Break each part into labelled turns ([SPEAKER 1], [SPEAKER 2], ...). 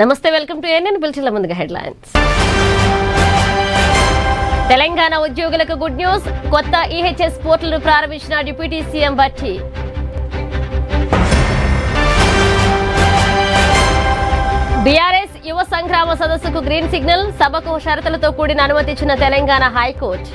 [SPEAKER 1] నమస్తే, welcome to ANN బులెటిన్ల ముందుగా headlines. Telangana ఉద్యోగులకు గుడ్ న్యూస్. కొత్త ఈహెచ్ఎస్ పోర్టల్ను ప్రారంభించిన డిప్యూటీ సీఎం భట్టి. బీఆర్ఎస్ యువ సంగ్రామ సదస్సుకు గ్రీన్ సిగ్నల్. సభకు షరతులతో కూడిన అనుమతి ఇచ్చిన తెలంగాణ హైకోర్టు.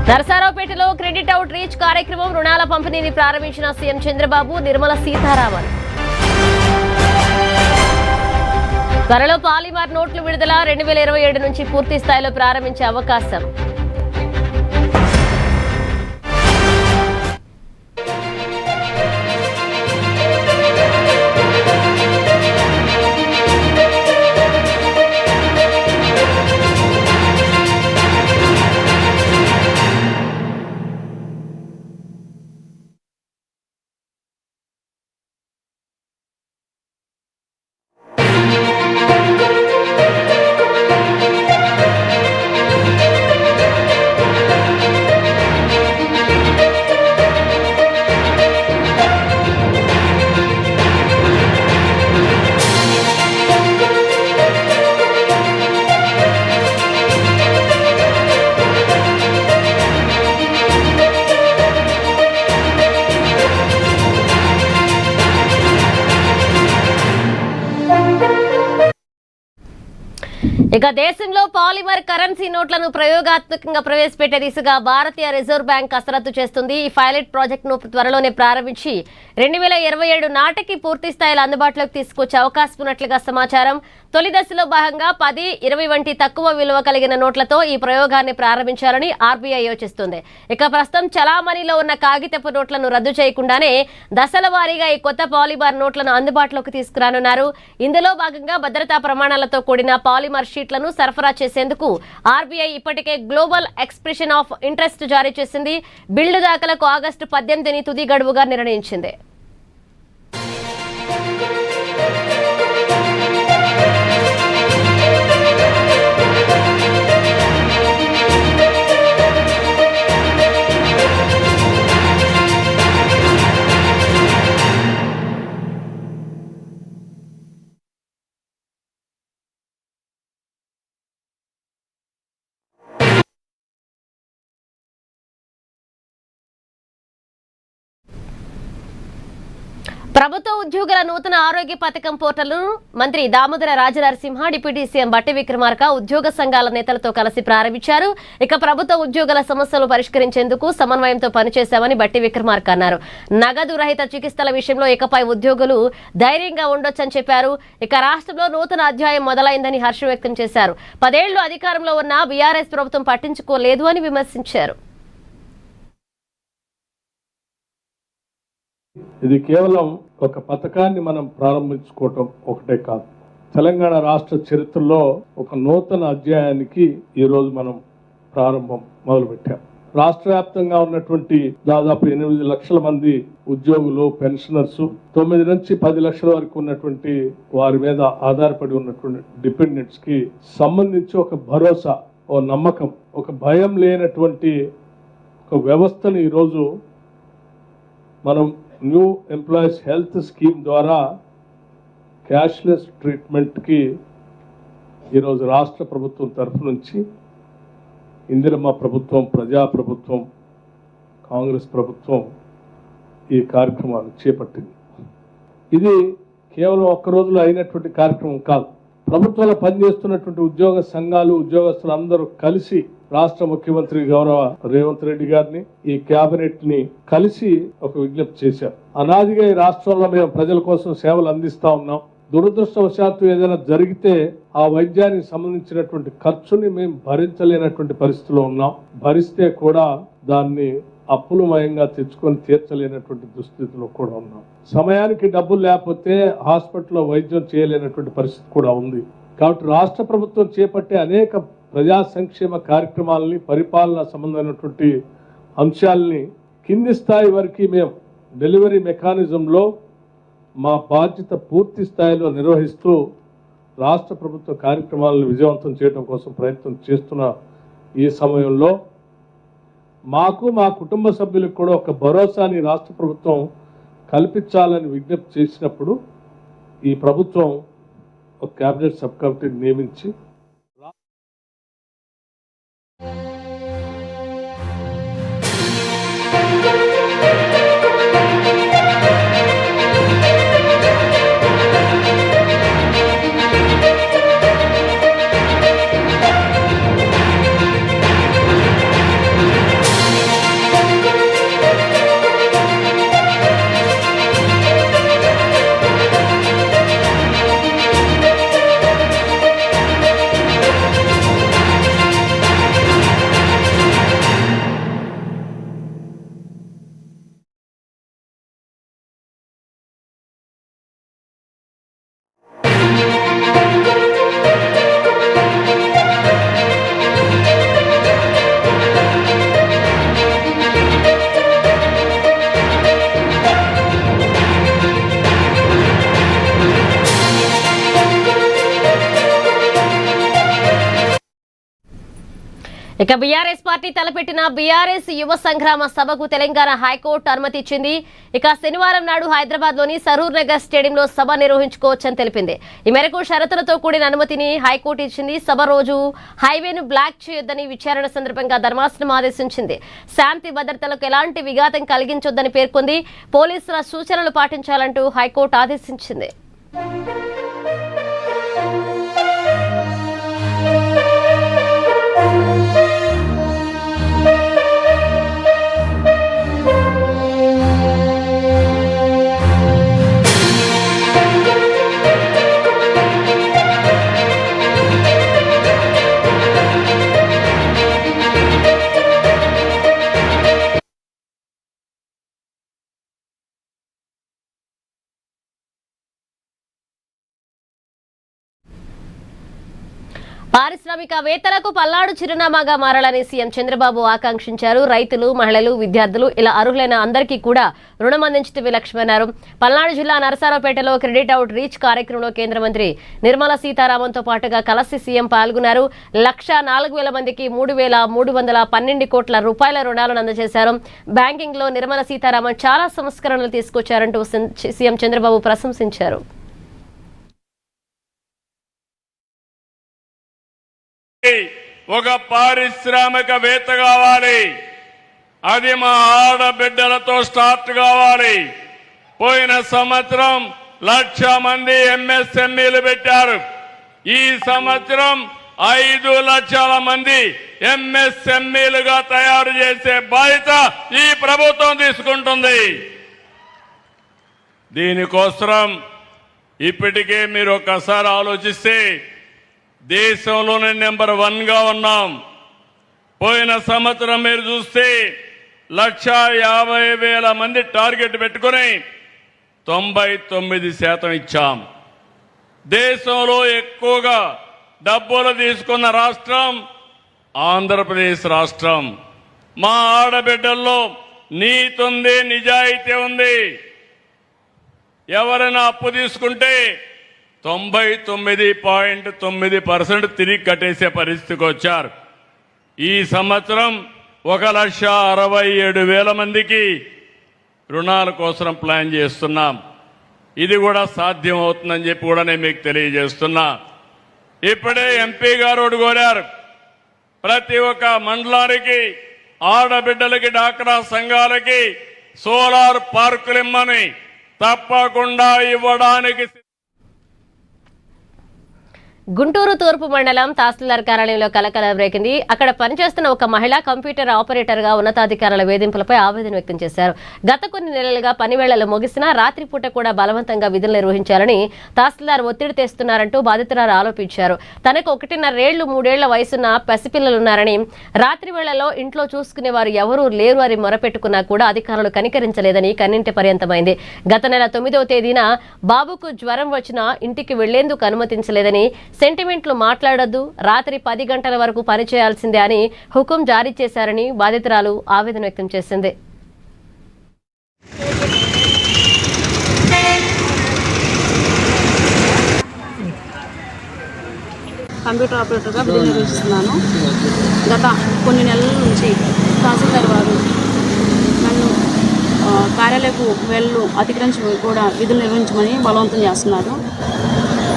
[SPEAKER 1] నరసరావుపేటలో క్రెడిట్ అవుట్ రీచ్ కార్యక్రమం. రుణాల పంపిణీని ప్రారంభించిన సీఎం చంద్రబాబు, నిర్మలా సీతారామన్. త్వరలో పాలిమర్ నోట్లు విడుదల. 2027 నుంచి పూర్తి స్థాయిలో ప్రారంభించే అవకాశం. ఇక దేశంలో పాలిమర్ కరెన్సీ నోట్లను ప్రయోగాత్మకంగా ప్రవేశపెట్టే దిశగా భారతీయ రిజర్వ్ బ్యాంక్ కసరత్తు చేస్తుంది. ఈ పైలట్ ప్రాజెక్టును త్వరలోనే ప్రారంభించి 2027 నాటికి పూర్తి స్థాయిలో అందుబాటులోకి తీసుకొచ్చే అవకాశం ఉన్నట్లుగా సమాచారం. తొలి దశలో భాగంగా 10, 20 వంటి తక్కువ విలువ కలిగిన నోట్లతో ఈ ప్రయోగాన్ని ప్రారంభించాలని ఆర్బీఐ యోచిస్తుంది. ఇక ప్రస్తుతం చలామణిలో ఉన్న కాగితపు నోట్లను రద్దు చేయకుండానే దశల వారీగా ఈ కొత్త పాలిమర్ నోట్లను అందుబాటులోకి తీసుకురానున్నారు. ఇందులో భాగంగా భద్రతా ప్రమాణాలతో కూడిన పాలిమర్ షీట్లను సరఫరా చేసేందుకు ఆర్బీఐ ఇప్పటికే గ్లోబల్ ఎక్స్ప్రెషన్ ఆఫ్ ఇంట్రెస్ట్ జారీ చేసింది. బిల్లు దాఖలకు ఆగస్టు 18ని తుది గడువుగా నిర్ణయించింది. ప్రభుత్వ ఉద్యోగుల నూతన ఆరోగ్య పథకం పోర్టల్ను మంత్రి దామోదర రాజనరసింహ, డిప్యూటీ సీఎం బట్టి విక్రమార్క ఉద్యోగ సంఘాల నేతలతో కలిసి ప్రారంభించారు. ఇక ప్రభుత్వ ఉద్యోగుల సమస్యలు పరిష్కరించేందుకు సమన్వయంతో పనిచేశామని బట్టి విక్రమార్క అన్నారు. నగదు రహిత చికిత్సల విషయంలో ఇకపై ఉద్యోగులు ధైర్యంగా ఉండొచ్చని చెప్పారు. ఇక రాష్ట్రంలో నూతన అధ్యాయం మొదలైందని హర్షం వ్యక్తం చేశారు. 10 ఏళ్లు అధికారంలో ఉన్న బీఆర్ఎస్ ప్రభుత్వం పట్టించుకోలేదు అని విమర్శించారు.
[SPEAKER 2] ఇది కేవలం ఒక పథకాన్ని మనం ప్రారంభించుకోవటం ఒకటే కాదు, తెలంగాణ రాష్ట్ర చరిత్రలో ఒక నూతన అధ్యాయానికి ఈరోజు మనం ప్రారంభం మొదలుపెట్టాం. రాష్ట్ర వ్యాప్తంగా ఉన్నటువంటి దాదాపు 8 లక్షల మంది ఉద్యోగులు, పెన్షనర్స్, 9 నుంచి 10 లక్షల వరకు ఉన్నటువంటి వారి మీద ఆధారపడి ఉన్నటువంటి డిపెండెంట్స్ కి సంబంధించి ఒక భరోసా, ఓ నమ్మకం, ఒక భయం లేనటువంటి ఒక వ్యవస్థను ఈరోజు మనం న్యూ ఎంప్లాయీస్ హెల్త్ స్కీమ్ ద్వారా క్యాష్లెస్ ట్రీట్మెంట్కి ఈరోజు రాష్ట్ర ప్రభుత్వం తరఫు నుంచి ఇందిరమ్మ ప్రభుత్వం, ప్రజాప్రభుత్వం, కాంగ్రెస్ ప్రభుత్వం ఈ కార్యక్రమాలు చేపట్టింది. ఇది కేవలం ఒక్క రోజులో అయినటువంటి కార్యక్రమం కాదు. ప్రభుత్వంలో పనిచేస్తున్నటువంటి ఉద్యోగ సంఘాలు, ఉద్యోగస్తులు అందరూ కలిసి రాష్ట్ర ముఖ్యమంత్రి గౌరవ రేవంత్ రెడ్డి గారిని, ఈ కేబినెట్ ని కలిసి ఒక విజ్ఞప్తి చేశారు. అనాదిగా ఈ రాష్ట్రంలో మేము ప్రజల కోసం సేవలు అందిస్తా ఉన్నాం. దురదృష్టవశాత్తు ఏదైనా జరిగితే ఆ వైద్యానికి సంబంధించినటువంటి ఖర్చుని మేము భరించలేనటువంటి పరిస్థితిలో ఉన్నాం. భరిస్తే కూడా దాన్ని అప్పులమయంగా తెచ్చుకొని తీర్చలేనటువంటి దుస్థితిలో కూడా ఉన్నాం. సమయానికి డబ్బులు లేకపోతే హాస్పిటల్లో వైద్యం చేయలేనటువంటి పరిస్థితి కూడా ఉంది. కాబట్టి రాష్ట్ర ప్రభుత్వం చేపట్టే అనేక ప్రజా సంక్షేమ కార్యక్రమాలని, పరిపాలన సంబంధమైనటువంటి అంశాలని కింది స్థాయి వరకు మేము డెలివరీ మెకానిజంలో మా బాధ్యత పూర్తి స్థాయిలో నిర్వహిస్తూ రాష్ట్ర ప్రభుత్వ కార్యక్రమాలను విజయవంతం చేయడం కోసం ప్రయత్నం చేస్తున్న ఈ సమయంలో మాకు, మా కుటుంబ సభ్యులకు కూడా ఒక భరోసాని రాష్ట్ర ప్రభుత్వం కల్పించాలని విజ్ఞప్తి చేసినప్పుడు ఈ ప్రభుత్వం ఒక క్యాబినెట్ సబ్ కమిటీని నియమించి
[SPEAKER 1] ఇక బీఆర్ఎస్ పార్టీ తలపెట్టిన బీఆర్ఎస్ యువ సంగ్రామ సభకు తెలంగాణ హైకోర్టు అనుమతి ఇచ్చింది. ఇక శనివారం నాడు హైదరాబాద్ లోని సరూర్ నగర్ స్టేడియంలో సభ నిర్వహించుకోవచ్చని తెలిపింది. ఈ మేరకు షరతులతో కూడిన అనుమతిని హైకోర్టు ఇచ్చింది. సభ రోజు హైవేను బ్లాక్ చేయొద్దని విచారణ సందర్భంగా ధర్మాసనం ఆదేశించింది. శాంతి భద్రతలకు ఎలాంటి విఘాతం కలిగించొద్దని పేర్కొంది. పోలీసుల సూచనలు పాటించాలంటూ హైకోర్టు ఆదేశించింది. పారిశ్రామికవేత్తలకు పల్నాడు చిరునామాగా మారాలని సీఎం చంద్రబాబు ఆకాంక్షించారు. రైతులు, మహిళలు, విద్యార్థులు ఇలా అర్హులైన అందరికీ కూడా రుణం అందించడమే లక్ష్యమన్నారు. పల్నాడు జిల్లా నరసరావుపేటలో క్రెడిట్ అవుట్ రీచ్ కార్యక్రమంలో కేంద్ర మంత్రి నిర్మలా సీతారామన్తో పాటుగా కలిసి సీఎం పాల్గొన్నారు. 1,04,000 మందికి 3,312 కోట్ల రూపాయల రుణాలను అందజేశారు. బ్యాంకింగ్ లో నిర్మలా సీతారామన్ చాలా సంస్కరణలు తీసుకొచ్చారంటూ సీఎం చంద్రబాబు ప్రశంసించారు.
[SPEAKER 3] ఒక పారిశ్రామికవేత్త కావాలి, అది మా ఆడబిడ్డలతో స్టార్ట్ కావాలి. పోయిన సంవత్సరం 1,00,000 మంది ఎంఎస్ఎంఈలు పెట్టారు. ఈ సంవత్సరం 5 లక్షల మంది ఎంఎస్ఎంఈలుగా తయారు చేసే బాధ్యత ఈ ప్రభుత్వం తీసుకుంటుంది. దీనికోసం ఇప్పటికే మీరు ఒక్కసారి ఆలోచిస్తే దేశంలోనే నెంబర్ 1గా ఉన్నాం. పోయిన సంవత్సరం మీరు చూస్తే 1,50,000 మంది టార్గెట్ పెట్టుకుని 99% ఇచ్చాం. దేశంలో ఎక్కువగా డబ్బులు తీసుకున్న రాష్ట్రం ఆంధ్రప్రదేశ్ రాష్ట్రం. మా ఆడబిడ్డల్లో నీతి ఉంది, నిజాయితీ ఉంది. ఎవరైనా అప్పు తీసుకుంటే 99.9% తిరిగి కట్టేసే పరిస్థితికి వచ్చారు. ఈ సంవత్సరం 1,67,000 మందికి రుణాల కోసం ప్లాన్ చేస్తున్నాం. ఇది కూడా సాధ్యం అవుతుందని చెప్పి కూడా నేను మీకు తెలియజేస్తున్నా. ఇప్పుడే ఎంపీ గారు కోరారు, ప్రతి ఒక్క మండలానికి ఆడబిడ్డలకి, డాక్రా సంఘాలకి సోలార్ పార్కులు ఇమ్మని. తప్పకుండా ఇవ్వడానికి.
[SPEAKER 1] గుంటూరు తూర్పు మండలం తహసీల్దార్ కార్యాలయంలో కలకలం రేగింది. అక్కడ పనిచేస్తున్న ఒక మహిళ కంప్యూటర్ ఆపరేటర్ గా ఉన్నతాధికారుల వేధింపులపై ఆవేదన వ్యక్తం చేశారు. గత కొన్ని నెలలుగా పని వేళలు ముగిసినా రాత్రిపూట కూడా బలవంతంగా విధులు నిర్వహించాలని తహసీల్దార్ ఒత్తిడి తెస్తున్నారంటూ బాధితురాలు ఆరోపించారు. తనకు 1.5 ఏళ్లు 3 ఏళ్ల వయసున్న పసిపిల్లలున్నారని, రాత్రి వేళల్లో ఇంట్లో చూసుకునేవారు ఎవరూ లేరు అని మొరపెట్టుకున్నా కూడా అధికారులు కనికరించలేదని కన్నింటి పర్యంతమైంది. గత నెల 9వ తేదీన బాబుకు జ్వరం వచ్చినా ఇంటికి వెళ్లేందుకు అనుమతించలేదని, సెంటిమెంట్లు మాట్లాడొద్దు, రాత్రి 10 గంటల వరకు పనిచేయాల్సిందే అని హుకుం జారీ చేశారని బాధితురాలు ఆవేదన వ్యక్తం చేసింది.
[SPEAKER 4] కంప్యూటర్ ఆపరేటర్గా విధులు నిర్వహిస్తున్నాను. గత కొన్ని నెలల నుంచి తహసీల్దార్ వారు నన్ను కార్యాలయపు వేళ్ళు అతిక్రమించి కూడా విధులు నిర్వహించమని బలవంతం చేస్తున్నారు.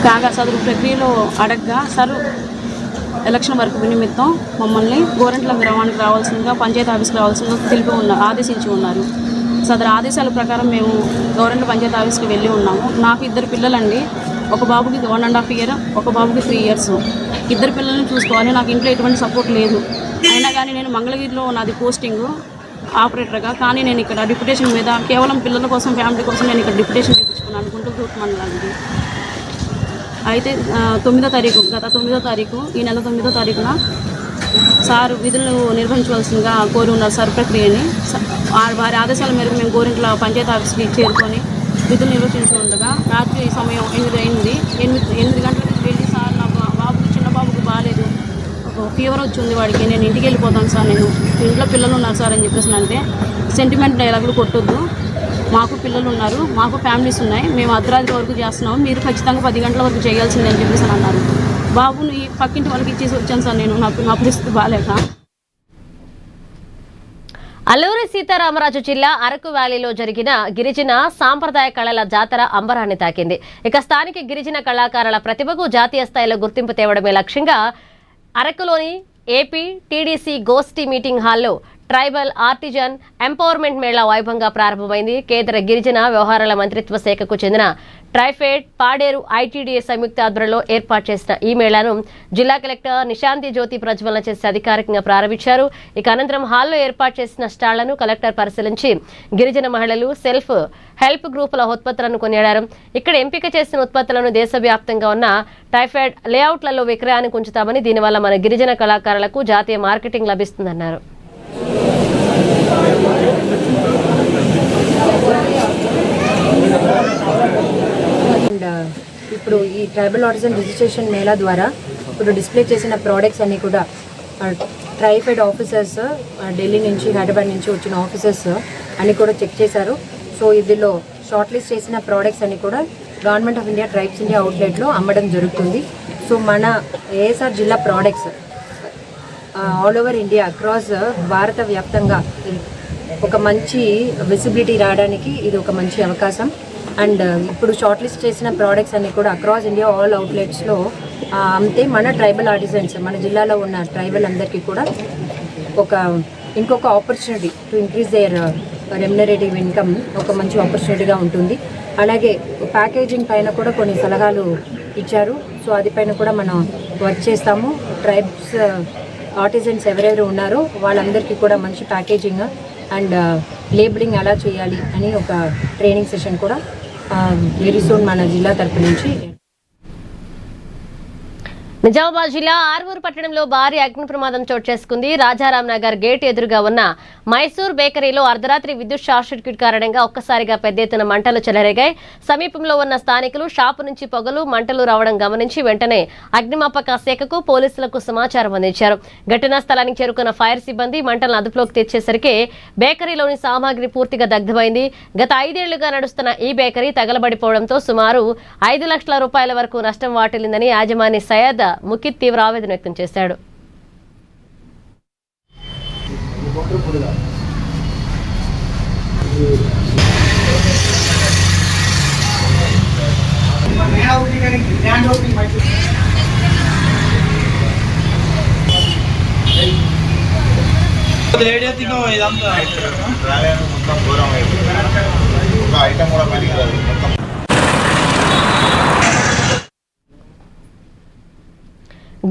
[SPEAKER 4] కాగా సదరు ప్రక్రియలో అడగ్గా సార్ ఎలక్షన్ వరకు నిమిత్తం మమ్మల్ని గోరంట్ల గ్రామానికి రావాల్సిందిగా పంచాయతీ ఆఫీస్కి రావాల్సిందిగా ఆదేశించి ఉన్నారు. సదరు ఆదేశాల ప్రకారం మేము గవర్నమెంట్ పంచాయతీ ఆఫీస్కి వెళ్ళి ఉన్నాము. నాకు 2 పిల్లలండి. ఒక బాబుకి 1.5 year, ఒక బాబుకి 3 years. 2 పిల్లల్ని చూసుకోవాలి. నాకు ఇంట్లో ఎటువంటి సపోర్ట్ లేదు. అయినా కానీ నేను మంగళగిరిలో నాది పోస్టింగ్ ఆపరేటర్గా. కానీ నేను ఇక్కడ డిప్యుటేషన్ మీద కేవలం పిల్లల కోసం, ఫ్యామిలీ కోసం నేను ఇక్కడ డిప్యుటేషన్ తెప్పించుకున్నాను గుంటూరు తూర్పు మండలానికి. అయితే 9వ తారీఖు, గత 9వ తారీఖు, ఈ నెల 9వ తారీఖున సార్ విధులను నిర్వహించవలసిందిగా కోరి ఉన్నారు. సార్ ప్రక్రియని వారి ఆదేశాల మేరకు మేము గోరింట్ల పంచాయతీ ఆఫీస్కి చేరుకొని విధులు నిర్వహించి ఉండగా రాత్రి సమయం 8 అయింది. 8 గంటలకు వెళ్ళి సార్ నా బాబుకి, చిన్న బాబుకి బాగాలేదు, ఫీవర్ వచ్చింది వాడికి, నేను ఇంటికి వెళ్ళిపోతాను సార్, నేను ఇంట్లో పిల్లలు ఉన్నారు సార్ అని చెప్పేసి అంటే, సెంటిమెంట్ డైలాగులు కొట్టొద్దు, మాకు పిల్లలు ఉన్నారు, మాకు ఫ్యామిలీస్ ఉన్నాయి, మేము అర్ధరాత్రి వరకు చేస్తున్నాము, మీరు ఖచ్చితంగా 10 గంటల వరకు చేయాల్సిందే అని చెప్పేసి అన్నారు. బాబుని పక్కింటి వాళ్ళకి ఇచ్చేసి వచ్చాను సార్ నేను, నా పరిస్థితి బాగాలేక.
[SPEAKER 1] అల్లూరి సీతారామరాజు జిల్లా అరకు వ్యాలీలో జరిగిన గిరిజన సాంప్రదాయ కళల జాతర అంబరాన్ని తాకింది. ఇక స్థానిక గిరిజన కళాకారుల ప్రతిభకు జాతీయ స్థాయిలో గుర్తింపు తేవడమే లక్ష్యంగా అరకులోని ఏపీ టీడీసీ గోష్ఠి మీటింగ్ హాల్లో ట్రైబల్ ఆర్టిజన్ ఎంపవర్మెంట్ మేళా వైభవంగా ప్రారంభమైంది. కేంద్ర గిరిజన వ్యవహారాల మంత్రిత్వ శాఖకు చెందిన ట్రైఫెడ్ పాడేరు ఐటీడీఏ సంయుక్త ఆధ్వర్యంలో ఏర్పాటు చేసిన ఈ మేళాను జిల్లా కలెక్టర్ నిశాంతి జ్యోతి ప్రజ్వలన చేసి అధికారికంగా ప్రారంభించారు. ఇక అనంతరం హాల్లో ఏర్పాటు చేసిన స్టాళ్లను కలెక్టర్ పరిశీలించి గిరిజన మహిళలు సెల్ఫ్ హెల్ప్ గ్రూపుల ఉత్పత్తులను కొనియాడారు. ఇక్కడ ఎంపిక చేసిన ఉత్పత్తులను దేశవ్యాప్తంగా ఉన్న ట్రైఫెడ్ లేఅవుట్లలో విక్రయానికి ఉంచుతామని, దీనివల్ల మన గిరిజన కళాకారులకు జాతీయ మార్కెటింగ్ లభిస్తుందన్నారు.
[SPEAKER 5] ఇప్పుడు ఈ ట్రైబల్ ఆర్టిజన్ రిజిస్ట్రేషన్ మేళా ద్వారా ఇప్పుడు డిస్ప్లే చేసిన ప్రోడక్ట్స్ అన్నీ కూడా ట్రైఫెడ్ ఆఫీసర్స్ ఢిల్లీ నుంచి, హైదరాబాద్ నుంచి వచ్చిన ఆఫీసర్స్ అన్నీ కూడా చెక్ చేశారు. సో ఇందులో షార్ట్ లిస్ట్ చేసిన ప్రోడక్ట్స్ అన్నీ కూడా government of India, tribes India అవుట్లెట్లో అమ్మడం జరుగుతుంది. సో మన ఏఎస్ఆర్ జిల్లా products all over India, across భారత వ్యాప్తంగా ఒక మంచి విజిబిలిటీ రావడానికి ఇది ఒక మంచి అవకాశం. అండ్ ఇప్పుడు షార్ట్ లిస్ట్ చేసిన ప్రోడక్ట్స్ అన్నీ కూడా అక్రాస్ ఇండియా ఆల్ అవుట్లెట్స్లో అమ్మితే మన ట్రైబల్ ఆర్టిజన్స్, మన జిల్లాలో ఉన్న ట్రైబల్ అందరికీ కూడా ఇంకొక opportunity to increase their remunerative income ఒక మంచి ఆపర్చునిటీగా ఉంటుంది. అలాగే ప్యాకేజింగ్ పైన కూడా కొన్ని సలహాలు ఇచ్చారు. సో అది పైన కూడా మనం వర్క్ చేస్తాము. ట్రైబ్స్ ఆర్టిజన్స్ ఎవరెవరు ఉన్నారో వాళ్ళందరికీ కూడా మంచి ప్యాకేజింగ్ అండ్ లేబులింగ్ ఎలా చేయాలి అని ఒక ట్రైనింగ్ సెషన్ కూడా వెరీ సూన్ మన జిల్లా తరపు నుంచి.
[SPEAKER 1] నిజామాబాద్ జిల్లా ఆర్మూరు పట్టణంలో భారీ అగ్ని ప్రమాదం చోటు చేసుకుంది. రాజారాం నగర్ గేట్ ఎదురుగా ఉన్న మైసూర్ బేకరీలో అర్ధరాత్రి విద్యుత్ షార్ట్ సర్క్యూట్ కారణంగా ఒక్కసారిగా పెద్ద ఎత్తున మంటలు చెలరేగాయి. సమీపంలో ఉన్న స్థానికులు షాపు నుంచి పొగలు, మంటలు రావడం గమనించి వెంటనే అగ్నిమాపక శాఖకు, పోలీసులకు సమాచారం అందించారు. ఘటనా స్థలానికి చేరుకున్న ఫైర్ సిబ్బంది మంటలను అదుపులోకి తెచ్చేసరికి బేకరీలోని సామాగ్రి పూర్తిగా దగ్ధమైంది. గత 5 ఏళ్లుగా నడుస్తున్న ఈ బేకరీ తగలబడిపోవడంతో సుమారు 5 లక్షల రూపాయల వరకు నష్టం వాటిల్లిందని యాజమాని సయ్యద్ ముకిత్ తీవ్ర ఆవేదన వ్యక్తం చేశాడు.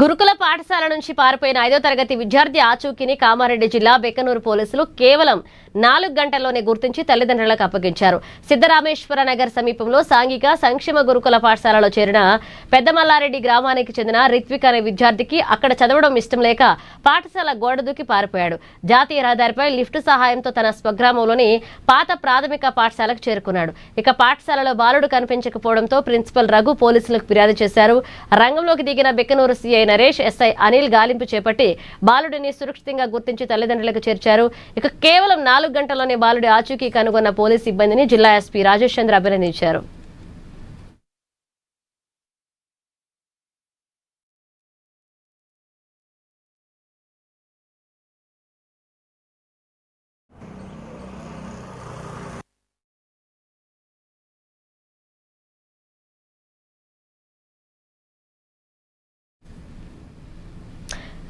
[SPEAKER 1] గురుకుల పాఠశాల నుంచి పారిపోయిన 5వ తరగతి విద్యార్థి ఆచూకీని కామారెడ్డి జిల్లా బెక్కనూరు పోలీసులు కేవలం 4 గంటల్లోనే గుర్తించి తల్లిదండ్రులకు అప్పగించారు. సిద్ధరామేశ్వర నగర్ సమీపంలో సాంఘిక సంక్షేమ గురుకుల పాఠశాలలో చేరిన పెద్దమల్లారెడ్డి గ్రామానికి చెందిన రిత్విక్ అనే విద్యార్థికి అక్కడ చదవడం ఇష్టం లేక పాఠశాల గోడ దూకి పారిపోయాడు. జాతీయ రహదారిపై లిఫ్ట్ సహాయంతో తన స్వగ్రామంలోని పాత ప్రాథమిక పాఠశాలకు చేరుకున్నాడు. ఇక పాఠశాలలో బాలుడు కనిపించకపోవడంతో ప్రిన్సిపల్ రఘు పోలీసులకు ఫిర్యాదు చేశారు. రంగంలోకి దిగిన బెక్కనూరు సిఐ నరేష్, ఎస్ఐ అనిల్ గాలింపు చేపట్టి బాలుడిని సురక్షితంగా గుర్తించి తల్లిదండ్రులకు చేర్చారు. ఇక కేవలం 4 గంటల్లోనే బాలుడి ఆచూకీ కనుగొన్న పోలీస్ సిబ్బందిని జిల్లా ఎస్పీ రాజేష్ చంద్ర అభినందించారు.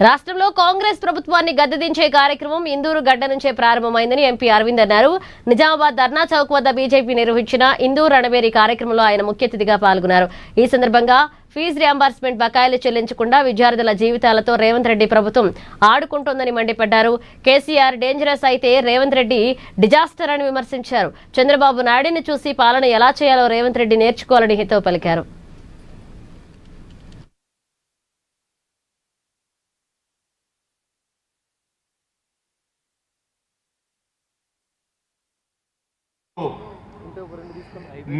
[SPEAKER 1] రాష్ట్రంలో కాంగ్రెస్ ప్రభుత్వాన్ని గద్దెదించే కార్యక్రమం ఇందూరు గడ్డ నుంచే ప్రారంభమైందని ఎంపీ అరవింద్ అన్నారు. నిజామాబాద్ ధర్నా చౌక్ వద్ద బీజేపీ నిర్వహించిన ఇందూరు రణబేరి కార్యక్రమంలో ఆయన ముఖ్య అతిథిగా పాల్గొన్నారు. ఈ సందర్భంగా ఫీజు రియంబర్స్మెంట్ బకాయిలు చెల్లించకుండా విద్యార్థుల జీవితాలతో రేవంత్ రెడ్డి ప్రభుత్వం ఆడుకుంటోందని మండిపడ్డారు. కేసీఆర్ డేంజరస్ అయితే రేవంత్ రెడ్డి డిజాస్టర్ అని విమర్శించారు. చంద్రబాబు నాయుడిని చూసి పాలన ఎలా చేయాలో రేవంత్ రెడ్డి నేర్చుకోవాలని హితవు పలికారు.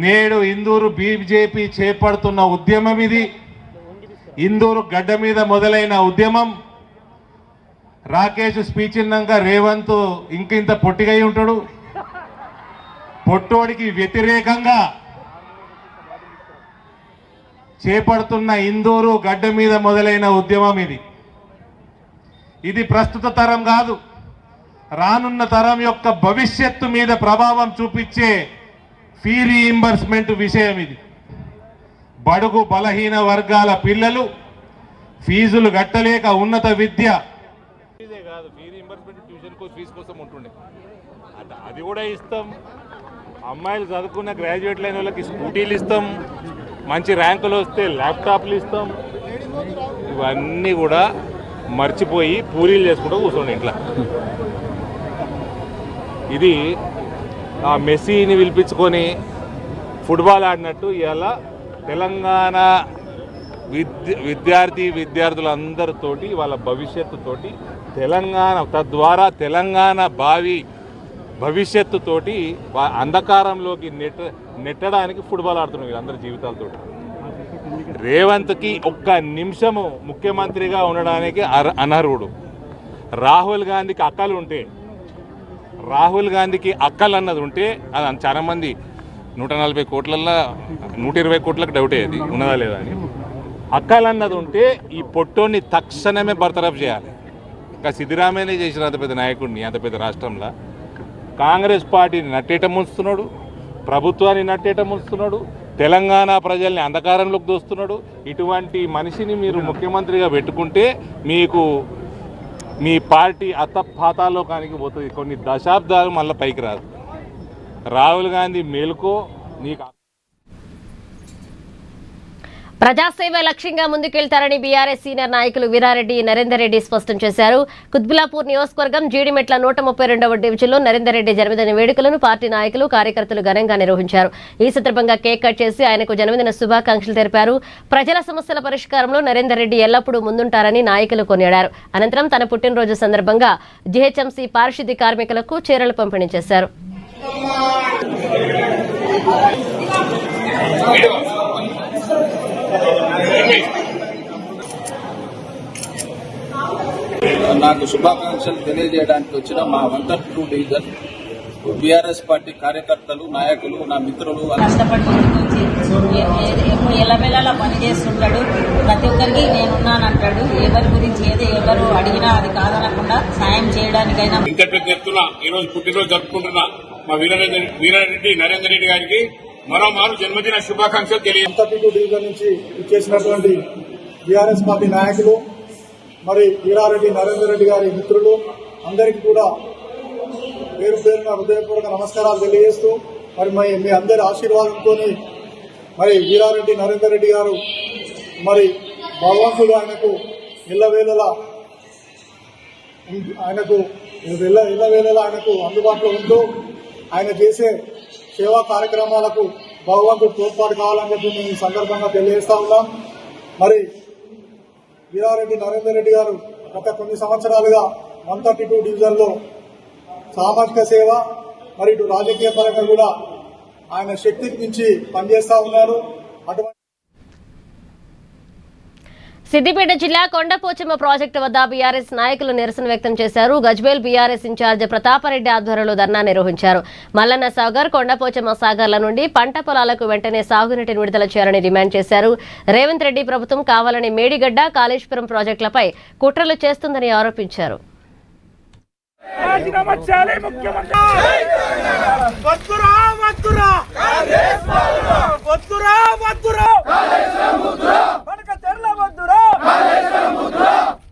[SPEAKER 6] నేడు ఇందూరు బీజేపీ చేపడుతున్న ఉద్యమం ఇది. ఇందూరు గడ్డ మీద మొదలైన ఉద్యమం రాకేష్ స్పీచ్ ఇన్నాక రేవంత్ ఇంకింత పొట్టిగా ఉంటాడు. పొట్టోడికి వ్యతిరేకంగా చేపడుతున్న ఇందూరు గడ్డ మీద మొదలైన ఉద్యమం ఇది. ఇది ప్రస్తుత తరం కాదు, రానున్న తరం యొక్క భవిష్యత్తు మీద ప్రభావం చూపించే ఫీ రీయింబర్స్మెంట్ విషయం ఇది. బడుగు బలహీన వర్గాల పిల్లలు ఫీజులు కట్టలేక ఉన్నత విద్య కాదు, ఫీ రీయింబర్స్మెంట్ ట్యూషన్ ఫీజు కోసం ఉంటుండే, అది కూడా ఇస్తాం. అమ్మాయిలు చదువుకున్న గ్రాడ్యుయేట్లు అయిన వాళ్ళకి స్కూటీలు ఇస్తాం, మంచి ర్యాంకులు వస్తే ల్యాప్టాప్లు ఇస్తాం. ఇవన్నీ కూడా మర్చిపోయి పూరీలు చేసుకుంటూ కూర్చోండి ఇంట్లో. ఇది ఆ మెస్సీని పిలిపించుకొని ఫుట్బాల్ ఆడినట్టు ఇవాళ తెలంగాణ విద్యార్థులందరితోటి వాళ్ళ భవిష్యత్తుతోటి తెలంగాణ తద్వారా తెలంగాణ భావి భవిష్యత్తుతోటి అంధకారంలోకి నెట్టడానికి ఫుట్బాల్ ఆడుతున్నారు వీళ్ళందరి జీవితాలతో. రేవంత్కి ఒక్క నిమిషము ముఖ్యమంత్రిగా ఉండడానికి అనర్హుడు. రాహుల్ గాంధీకి అక్కలు ఉంటే, రాహుల్ గాంధీకి అక్కలు అన్నది ఉంటే అది చాలా మంది 140 కోట్లల్లో 120 కోట్లకు డౌటే అది ఉన్నదా లేదా అని. అక్కలు అన్నది ఉంటే ఈ పొట్టోని తక్షణమే బర్తరఫ్ చేయాలి. ఇంకా సిద్ధిరామయ్యనే చేసిన అంత పెద్ద నాయకుడిని అంత పెద్ద రాష్ట్రంలో కాంగ్రెస్ పార్టీని నట్టేట ముంచుతున్నాడు, ప్రభుత్వాన్ని నట్టేట ముంచుతున్నాడు, తెలంగాణ ప్రజల్ని అంధకారంలోకి దోస్తున్నాడు. ఇటువంటి మనిషిని మీరు ముఖ్యమంత్రిగా పెట్టుకుంటే మీకు మీ పార్టీ అతపాతాలోకానికి పోతుంది. కొన్ని దశాబ్దాలు మళ్ళీ పైకి రాదు. రాహుల్ గాంధీ మేలుకో, నీకు
[SPEAKER 1] ప్రజాసేవ లక్ష్యంగా ముందుకెళ్తారని బీఆర్ఎస్ సీనియర్ నాయకులు వీరారెడ్డి, నరేందర్ రెడ్డి స్పష్టం చేశారు. కుత్బులాపూర్ నియోజకవర్గం జీడిమెట్ల 132వ డివిజన్లో నరేందర్ రెడ్డి జన్మదిన వేడుకలను పార్టీ నాయకులు, కార్యకర్తలు ఘనంగా నిర్వహించారు. ఈ సందర్భంగా కేక్ కట్ చేసి ఆయనకు జన్మదిన శుభాకాంక్షలు తెలిపారు. ప్రజల సమస్యల పరిష్కారంలో నరేందర్ రెడ్డి ఎల్లప్పుడూ ముందుంటారని నాయకులు కొనియాడారు. అనంతరం తన పుట్టినరోజు సందర్భంగా జీహెచ్ఎంసీ పారిశుద్ధ్య కార్మికులకు చీరలు పంపిణీ చేశారు.
[SPEAKER 7] నాకు శుభాకాంక్షలు తెలియజేయడానికి వచ్చిన మా 132 డివిజన్ బీఆర్ఎస్ పార్టీ కార్యకర్తలు, నాయకులు, నా మిత్రులు
[SPEAKER 8] కష్టపడి ఎల్లవేళలా పనిచేస్తుంటాడు. ప్రతి ఒక్కరికి నేనున్నానంటాడు. ఎవరి గురించి ఎవరు అడిగినా అది కాదనకుండా సాయం చేయడానికైనా.
[SPEAKER 3] ఇంత పెద్ద ఎత్తున ఈరోజు పుట్టినరోజు జరుపుకుంటున్న మా వీరారెడ్డి నరేందర్ రెడ్డి గారికి మరోమారు జన్మదిన శుభాకాంక్షలు తెలియ
[SPEAKER 9] 132 డివిజన్ నుంచి ఇచ్చేసినటువంటి బీఆర్ఎస్ పార్టీ నాయకులు, మరి వీరారెడ్డి నరేందర్ రెడ్డి గారి మిత్రులు అందరికీ కూడా పేరు పేరున హృదయపూర్వక నమస్కారాలు తెలియజేస్తూ, మరి మీ అందరి ఆశీర్వాదంతో మరి వీరారెడ్డి నరేందర్ రెడ్డి గారు మరి భగవంతుడు ఆయనకు ఎల్లవేళలా ఆయనకు అందుబాటులో ఉంటూ ఆయన చేసే సేవా కార్యక్రమాలకు భగవంతుడు తోడ్పాటు కావాలని చెప్పి మేము ఈ సందర్భంగా తెలియజేస్తా ఉన్నాం. మరి వీరారెడ్డి నరేందర్ రెడ్డి గారు గత కొన్ని సంవత్సరాలుగా 132 డివిజన్లో సామాజిక సేవ మరి ఇటు రాజకీయ పరంగా కూడా ఆయన శక్తికి మించి పనిచేస్తా ఉన్నారు. అటువంటి
[SPEAKER 1] సిద్దిపేట జిల్లా కొండపోచమ్మ ప్రాజెక్టు వద్ద బీఆర్ఎస్ నాయకులు నిరసన వ్యక్తం చేశారు. గజ్వేల్ బీఆర్ఎస్ ఇన్ఛార్జ్ ప్రతాపరెడ్డి ఆధ్వర్యంలో ధర్నా నిర్వహించారు. మల్లన్న సాగర్, కొండపోచమ్మ సాగర్ల నుండి పంట పొలాలకు వెంటనే సాగునీటిని విడుదల చేయాలని డిమాండ్ చేశారు. రేవంత్ రెడ్డి ప్రభుత్వం కావాలని మేడిగడ్డ, కాళేశ్వరం ప్రాజెక్టులపై కుట్రలు చేస్తుందని ఆరోపించారు.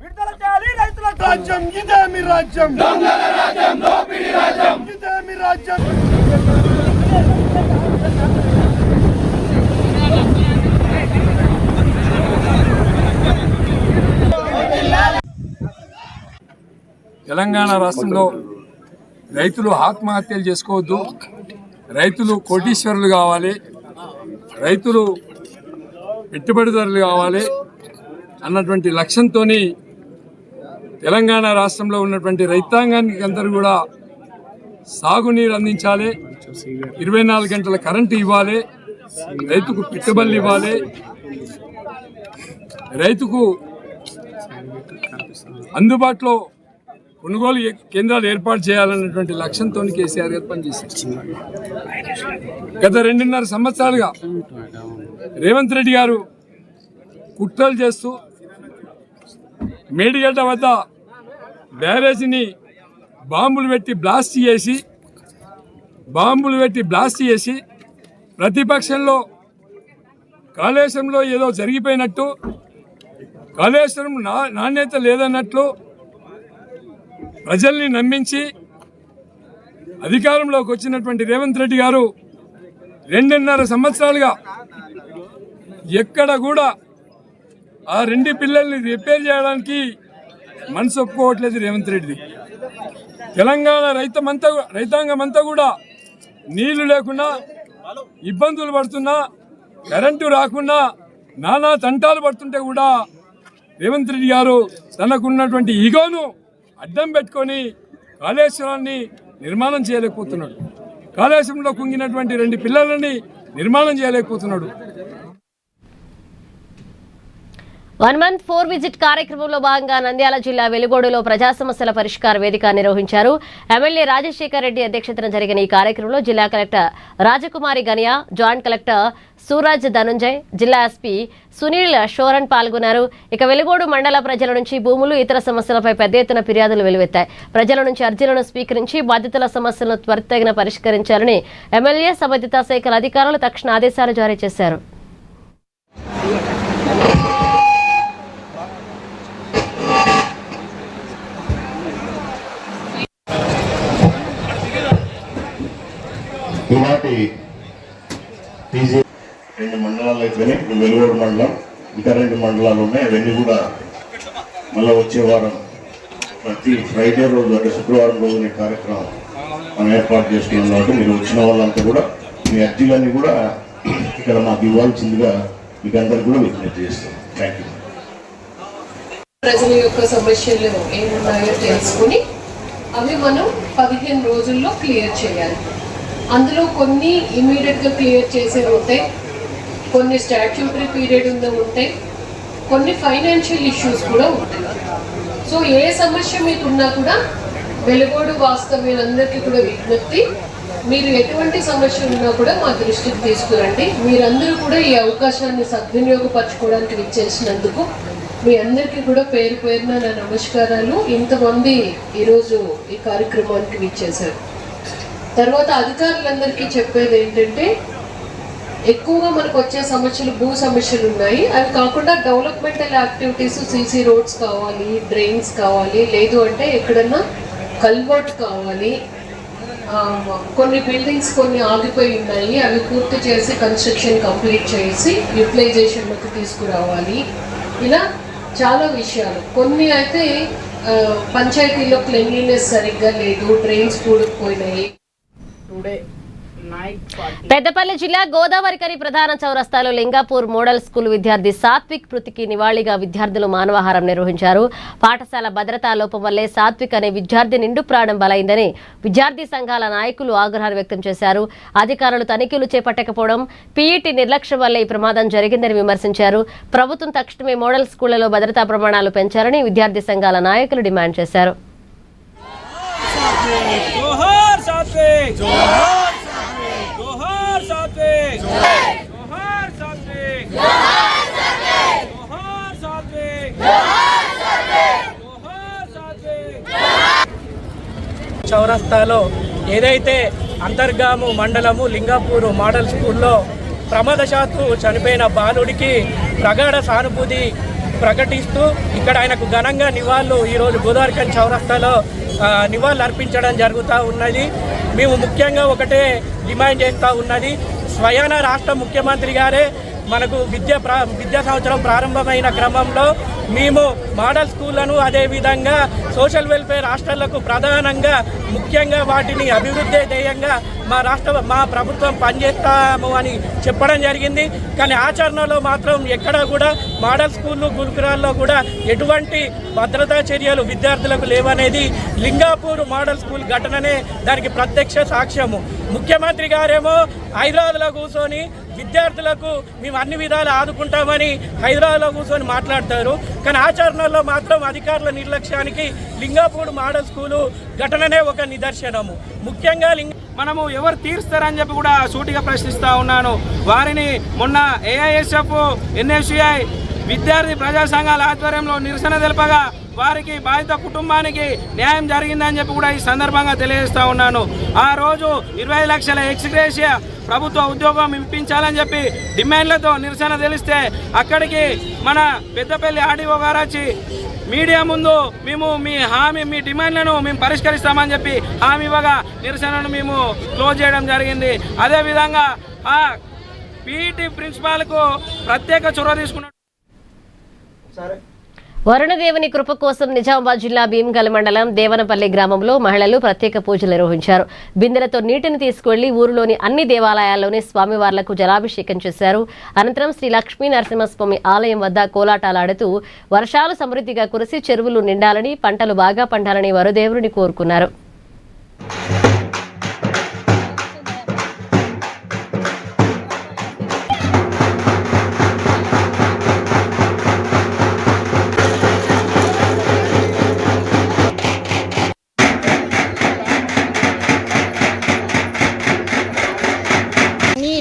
[SPEAKER 10] విడుదల చేయాలి.
[SPEAKER 9] రాజ్యం ఇదే మీ రాజ్యం దొంగల రాజ్యం దోపిడీ రాజ్యం ఇదే మీ రాజ్యం
[SPEAKER 10] తెలంగాణ రాష్ట్రంలో రైతులు ఆత్మహత్యలు చేసుకోవద్దు, రైతులు కోటీశ్వరులు కావాలి, రైతులు పెట్టుబడిదారులు కావాలి అన్నటువంటి లక్ష్యంతో తెలంగాణ రాష్ట్రంలో ఉన్నటువంటి రైతాంగానికి అందరూ కూడా సాగునీరు అందించాలి, 24 గంటల కరెంటు ఇవ్వాలి, రైతుకు పెట్టుబడులు ఇవ్వాలి, రైతుకు అందుబాటులో కొనుగోలు కేంద్రాలు ఏర్పాటు చేయాలన్నటువంటి లక్ష్యంతో కేసీఆర్ గారు పనిచేశారు. గత 2.5 సంవత్సరాలుగా రేవంత్ రెడ్డి గారు కుట్రలు చేస్తూ మేడిగడ్డ వద్ద బ్యారేజీని బాంబులు పెట్టి బ్లాస్ట్ చేసి ప్రతిపక్షంలో కాళేశ్వరంలో ఏదో జరిగిపోయినట్టు, కాళేశ్వరం నాణ్యత లేదన్నట్లు ప్రజల్ని నమ్మించి అధికారంలోకి వచ్చినటువంటి రేవంత్ రెడ్డి గారు 2.5 సంవత్సరాలుగా ఎక్కడ కూడా ఆ 2 పిల్లల్ని రిపేర్ చేయడానికి మనసు ఒప్పుకోవట్లేదు రేవంత్ రెడ్డి. తెలంగాణ రైతాంగం అంతా కూడా నీళ్లు లేకుండా ఇబ్బందులు పడుతున్నా, కరెంటు రాకుండా నానా తంటాలు పడుతుంటే కూడా రేవంత్ రెడ్డి గారు తనకున్నటువంటి ఈగోను అడ్డం పెట్టుకొని కాళేశ్వరాన్ని నిర్మాణం చేయలేకపోతున్నాడు. కాళేశ్వరంలో కుంగినటువంటి 2 పిల్లలని నిర్మాణం చేయలేకపోతున్నాడు.
[SPEAKER 1] 1 month 4 విజిట్ కార్యక్రమంలో భాగంగా నంద్యాల జిల్లా వెలుగోడులో ప్రజా సమస్యల పరిష్కార వేదిక నిర్వహించారు. ఎమ్మెల్యే రాజశేఖర్ రెడ్డి అధ్యక్షతన జరిగిన ఈ కార్యక్రమంలో జిల్లా collector Rajakumari Ganiya, joint collector Suraj Dhanunjay, జిల్లా ఎస్పీ సునీల్ షోరన్ పాల్గొన్నారు. ఇక వెలుగోడు మండల ప్రజల నుంచి భూములు, ఇతర సమస్యలపై పెద్ద ఎత్తున ఫిర్యాదులు వెలువెత్తాయి. ప్రజల నుంచి అర్జీలను స్వీకరించి బాధితుల సమస్యలను త్వరితగిన పరిష్కరించాలని ఎమ్మెల్యే, సంబంధిత శాఖల అధికారులు తక్షణ ఆదేశాలు జారీ చేశారు.
[SPEAKER 11] ఈనాటి పీజీ 2 మండలాలు అయిపోయినాయి. వెలుగోడు మండలం, ఇంకా 2 మండలాలు ఉన్నాయి. అవన్నీ కూడా మళ్ళీ వచ్చే వారం ప్రతి ఫ్రైడే రోజు అంటే శుక్రవారం రోజున కార్యక్రమం మనం ఏర్పాటు చేసుకున్నాం. కాబట్టి మీరు వచ్చిన వాళ్ళంతా కూడా మీ అర్జీలన్నీ కూడా ఇక్కడ మాకు ఇవ్వాల్సిందిగా మీకు అందరికీ కూడా విజ్ఞప్తి చేస్తాం. Thank you.
[SPEAKER 12] ప్రజల యొక్క సమస్యలు ఏమున్నాయో తెలుసుకుని అవి మనం 15 రోజుల్లో క్లియర్ చేయాలి. అందులో కొన్ని ఇమీడియట్గా క్లియర్ చేసేవి ఉంటాయి, కొన్ని స్టాట్యూటరీ పీరియడ్ ఉంటాయి, కొన్ని ఫైనాన్షియల్ ఇష్యూస్ కూడా ఉంటాయి. సో ఏ సమస్య మీకు ఉన్నా కూడా వెలుగోడు వాస్తవ్యులందరికీ కూడా విజ్ఞప్తి, మీరు ఎటువంటి సమస్య ఉన్నా కూడా మా దృష్టికి తీసుకురండి. మీరందరూ కూడా ఈ అవకాశాన్ని సద్వినియోగపరచుకోవడానికి విచ్చేసినందుకు మీ అందరికీ కూడా పేరు పేరున నా నమస్కారాలు. ఇంతమంది ఈరోజు ఈ కార్యక్రమానికి విచ్చేశారు. తర్వాత అధికారులందరికీ చెప్పేది ఏంటంటే, ఎక్కువగా మనకు వచ్చే సమస్యలు భూ సమస్యలు ఉన్నాయి. అవి కాకుండా డెవలప్మెంటల్ యాక్టివిటీస్, సీసీ రోడ్స్ కావాలి, డ్రైన్స్ కావాలి, లేదు అంటే ఎక్కడన్నా కల్వర్ట్ కావాలి, కొన్ని బిల్డింగ్స్ కొన్ని ఆగిపోయి ఉన్నాయి, అవి పూర్తి చేసి కన్స్ట్రక్షన్ కంప్లీట్ చేసి యూటిలైజేషన్లోకి తీసుకురావాలి. ఇలా చాలా విషయాలు. కొన్ని అయితే పంచాయతీలో క్లీన్లీనెస్ సరిగ్గా లేదు, డ్రైన్స్ పూడుకుపోయినాయి.
[SPEAKER 1] పెద్దపల్లి జిల్లా గోదావరికని ప్రధాన చౌరస్తాలో లింగాపూర్ మోడల్ స్కూల్ విద్యార్థి సాత్విక్ మృతికి నివాళిగా విద్యార్థులు మానవాహారం నిర్వహించారు. పాఠశాల భద్రతా లోపం వల్లే సాత్విక్ అనే విద్యార్థి నిండు ప్రాణం బలైందని విద్యార్థి సంఘాల నాయకులు ఆగ్రహాన్ని వ్యక్తం చేశారు. అధికారులు తనిఖీలు చేపట్టకపోవడం, పీఈటీ నిర్లక్ష్యం వల్లే ఈ ప్రమాదం జరిగిందని విమర్శించారు. ప్రభుత్వం తక్షణమే మోడల్ స్కూళ్లలో భద్రతా ప్రమాణాలు పెంచాలని విద్యార్థి సంఘాల నాయకులు డిమాండ్ చేశారు.
[SPEAKER 13] చౌరస్తాలో ఏదైతే అంతర్గాము మండలము లింగాపూర్ మోడల్ స్కూల్లో ప్రమాదశాత్తు చనిపోయిన బాలుడికి ప్రగాఢ సానుభూతి ప్రకటిస్తూ ఇక్కడ ఆయనకు ఘనంగా నివాళులు ఈరోజు గోదావరిఖని చౌరస్తాలో నివాళులు అర్పించడం జరుగుతూ ఉన్నది. మేము ముఖ్యంగా ఒకటే డిమాండ్ చేస్తూ ఉన్నది, స్వయాన రాష్ట్ర ముఖ్యమంత్రి గారే మనకు విద్యా సంవత్సరం ప్రారంభమైన క్రమంలో మేము మోడల్ స్కూళ్లను అదేవిధంగా సోషల్ వెల్ఫేర్ హాస్టళ్లకు ప్రధానంగా ముఖ్యంగా వాటిని అభివృద్ధి ధ్యేయంగా మా ప్రభుత్వం పనిచేస్తాము అని చెప్పడం జరిగింది. కానీ ఆచరణలో మాత్రం ఎక్కడా కూడా మోడల్ స్కూళ్ళు గురుకులాల్లో కూడా ఎటువంటి భద్రతా చర్యలు విద్యార్థులకు లేవనేది లింగాపూర్ మోడల్ స్కూల్ ఘటననే దానికి ప్రత్యక్ష సాక్ష్యము. ముఖ్యమంత్రి గారేమో హైదరాబాద్లో కూర్చొని విద్యార్థులకు మేము అన్ని విధాలు ఆదుకుంటామని హైదరాబాద్లో కూర్చొని మాట్లాడతారు. కానీ ఆచరణలో మాత్రం అధికారుల నిర్లక్ష్యానికి లింగాపూర్ మోడల్ స్కూలు ఘటననే ఒక నిదర్శనము. ముఖ్యంగా మనము ఎవరు తీరుస్తారని చెప్పి కూడా సూటిగా ప్రశ్నిస్తూ ఉన్నాను. వారిని మొన్న ఏఐఎస్ఎఫ్, ఎన్ఎస్యుఐ విద్యార్థి ప్రజా సంఘాల ఆధ్వర్యంలో నిరసన తెలపగా వారికి బాధిత కుటుంబానికి న్యాయం జరిగిందని చెప్పి కూడా ఈ సందర్భంగా తెలియజేస్తూ ఉన్నాను. ఆ రోజు 20 లక్షల ఎక్స్గ్రేషియా ప్రభుత్వ ఉద్యోగం ఇప్పించాలని చెప్పి డిమాండ్లతో నిరసన తెలిస్తే అక్కడికి మన పెద్దపల్లి ఆర్డీఓ గారు వచ్చి మీడియా ముందు మేము మీ డిమాండ్లను మేము పరిష్కరిస్తామని చెప్పి హామీ ఇవ్వగా నిరసనను మేము క్లోజ్ చేయడం జరిగింది. అదేవిధంగా ఆ పీఈటీ ప్రిన్సిపాల్కు ప్రత్యేక చొరవ తీసుకున్నాడు.
[SPEAKER 1] వరుణదేవుని కృప కోసం నిజామాబాద్ జిల్లా భీమ్గల్ మండలం దేవనపల్లి గ్రామంలో మహిళలు ప్రత్యేక పూజలు నిర్వహించారు. బిందెలతో నీటిని తీసుకువెళ్లి ఊరిలోని అన్ని దేవాలయాల్లోని స్వామివార్లకు జలాభిషేకం చేశారు. అనంతరం శ్రీ లక్ష్మీ నరసింహస్వామి ఆలయం వద్ద కోలాటాలాడుతూ వర్షాలు సమృద్ధిగా కురిసి చెరువులు నిండాలని, పంటలు బాగా పండాలని వరుదేవుని కోరుకున్నారు.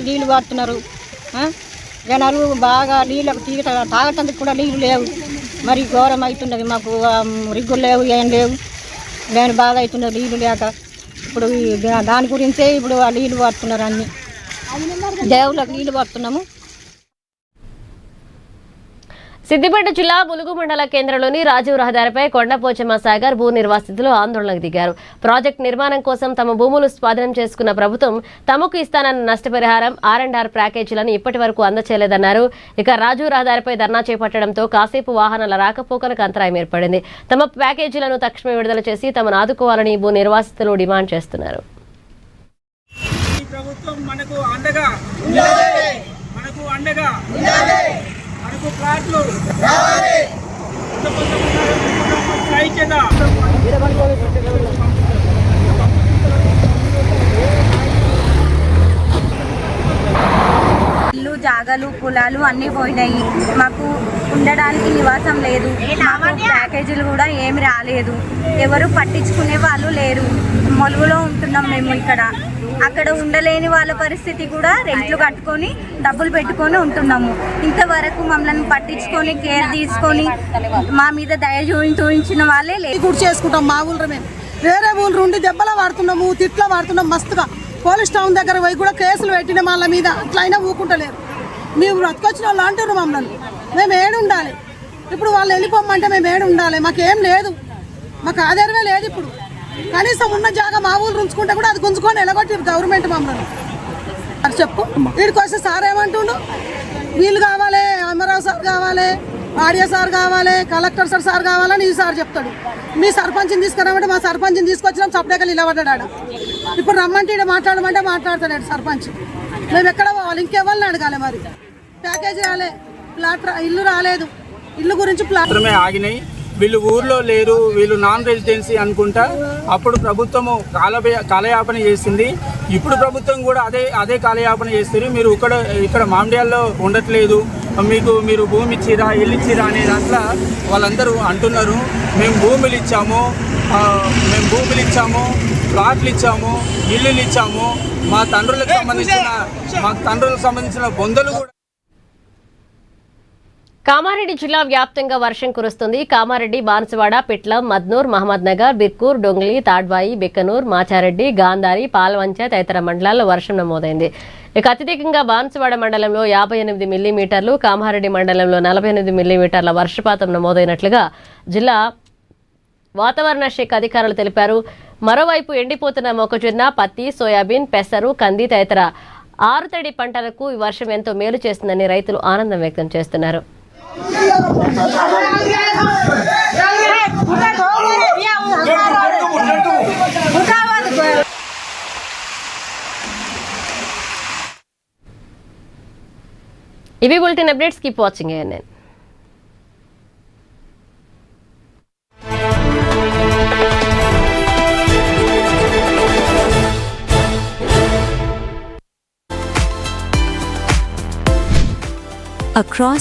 [SPEAKER 14] నీళ్ళు వాడుతున్నారు, జనాలు బాగా నీళ్ళకు తాగటానికి కూడా నీళ్ళు లేవు. మరి ఘోరం అవుతున్నది. మాకు రిగ్గులు లేవు, ఏం లేవు. నేను బాగా అవుతున్నది నీళ్ళు లేక. ఇప్పుడు దాని గురించే ఇప్పుడు ఆ నీళ్ళు వాడుతున్నారు. అన్ని దేవుళ్ళకి నీళ్ళు వాడుతున్నాము.
[SPEAKER 1] సిద్దిపేట జిల్లా ములుగు మండల కేంద్రంలోని రాజీవ్ రహదారిపై కొండపోచమ్మ సాగర్ భూ నిర్వాసితులు ఆందోళనకు దిగారు. ప్రాజెక్టు నిర్మాణం కోసం తమ భూములు స్వాధీనం చేసుకున్న ప్రభుత్వం తమకు ఇస్తానన్న నష్టపరిహారం, R&R ప్యాకేజీలను ఇప్పటి వరకు అందచేయలేదన్నారు. ఇక రాజీవ్ రహదారిపై ధర్నా చేపట్టడంతో కాసేపు వాహనాల రాకపోకలకు అంతరాయం ఏర్పడింది. తమ ప్యాకేజీలను తక్షణమే విడుదల చేసి తమను ఆదుకోవాలని భూ నిర్వాసితులు డిమాండ్ చేస్తున్నారు.
[SPEAKER 13] ప్లాట్లు
[SPEAKER 14] ఇల్లు, జాగాలు, పొలాలు అన్నీ పోయినాయి. మాకు ఉండడానికి నివాసం లేదు. మాకు ప్యాకేజీలు కూడా ఏమి రాలేదు. ఎవరు పట్టించుకునే వాళ్ళు లేరు. మొలుగులో ఉంటున్నాం మేము ఇక్కడ. అక్కడ ఉండలేని వాళ్ళ పరిస్థితి కూడా రెంట్లు కట్టుకొని డబ్బులు పెట్టుకొని ఉంటున్నాము. ఇంతవరకు మమ్మల్ని పట్టించుకొని కేర్ తీసుకొని మా మీద దయ చూపించిన వాళ్ళే లేదు.
[SPEAKER 15] గుడి చేసుకుంటాం. మా ఊళ్ళో మేము వేరే ఊళ్ళు ఉండి దెబ్బల వాడుతున్నాము, తిట్ల వాడుతున్నాం మస్తుగా. పోలీస్ టౌన్ దగ్గర పోయి కూడా కేసులు పెట్టిన వాళ్ళ మీద అట్లయినా ఊకుంటలేరు. మేము బ్రతకొచ్చిన వాళ్ళు అంటారు మమ్మల్ని. మేము ఏడు ఉండాలి. ఇప్పుడు వాళ్ళు వెళ్ళిపోమంటే మేము ఏడు ఉండాలి. మాకేం లేదు, మాకు ఆధారమే లేదు. ఇప్పుడు కనీసం ఉన్న జాగా మా ఊళ్ళు ఉంచుకుంటే కూడా అది గుంజుకొని ఎలగొట్టిరు గవర్నమెంట్ మమ్మల్ని. అది చెప్పు. వీడికి వస్తే సార్ ఏమంటుండు, వీళ్ళు కావాలి, అమరావు సార్ కావాలి, ఆర్య సార్ కావాలి, కలెక్టర్ సార్ కావాలని ఈ సార్ చెప్తాడు. మీ సర్పంచ్ని తీసుకురామంటే మా సర్పంచ్ని తీసుకొచ్చినాం, సపరేట్గా నిలబడ్డాడు. ఇప్పుడు రమ్మంటే ఇక్కడ మాట్లాడమంటే మాట్లాడతాడు సర్పంచ్. మేము ఎక్కడ పోవాలి? ఇంకెవరిని అడగాలి? మరి ప్యాకేజీ రాలే, ప్లాట్ ఇల్లు రాలేదు. ఇల్లు గురించి
[SPEAKER 13] మాత్రమే ఆగినాయి. వీళ్ళు ఊర్లో లేరు, వీళ్ళు నాన్ రెసిడెన్సీ అనుకుంటా అప్పుడు ప్రభుత్వము కాలయాపన చేసింది. ఇప్పుడు ప్రభుత్వం కూడా అదే కాలయాపన చేస్తారు. మీరు ఇక్కడ మామిడియాల్లో ఉండట్లేదు, మీరు భూమి ఇచ్చిరా, ఇల్లు ఇచ్చిరా అనే దాంట్లో వాళ్ళందరూ అంటున్నారు. మేము భూములు ఇచ్చాము, ప్లాట్లు ఇచ్చాము, ఇల్లులు ఇచ్చాము. మా తండ్రులకు సంబంధించిన బొందలు కూడా.
[SPEAKER 1] కామారెడ్డి జిల్లా వ్యాప్తంగా వర్షం కురుస్తుంది. కామారెడ్డి, బాన్సువాడ, పిట్లం, మద్నూర్, మహమ్మద్ నగర్, బిర్కూర్, డొంగ్లీ, తాడ్వాయి, బిక్కనూర్, మాచారెడ్డి, గాంధారి, పాల్వంచ తదితర మండలాల్లో వర్షం నమోదైంది. ఇక అత్యధికంగా బాన్సువాడ మండలంలో 58 మిల్లీమీటర్లు, కామారెడ్డి మండలంలో 48 మిల్లీమీటర్ల వర్షపాతం నమోదైనట్లుగా జిల్లా వాతావరణ శాఖ అధికారులు తెలిపారు. మరోవైపు ఎండిపోతున్న మొక్కజొన్న, పత్తి, సోయాబీన్, పెసరు, కంది తదితర ఆరుతడి పంటలకు ఈ వర్షం ఎంతో మేలు చేస్తుందని రైతులు ఆనందం వ్యక్తం చేస్తున్నారు. ఇవి bulletin updates. Keep watching ANN.
[SPEAKER 16] Across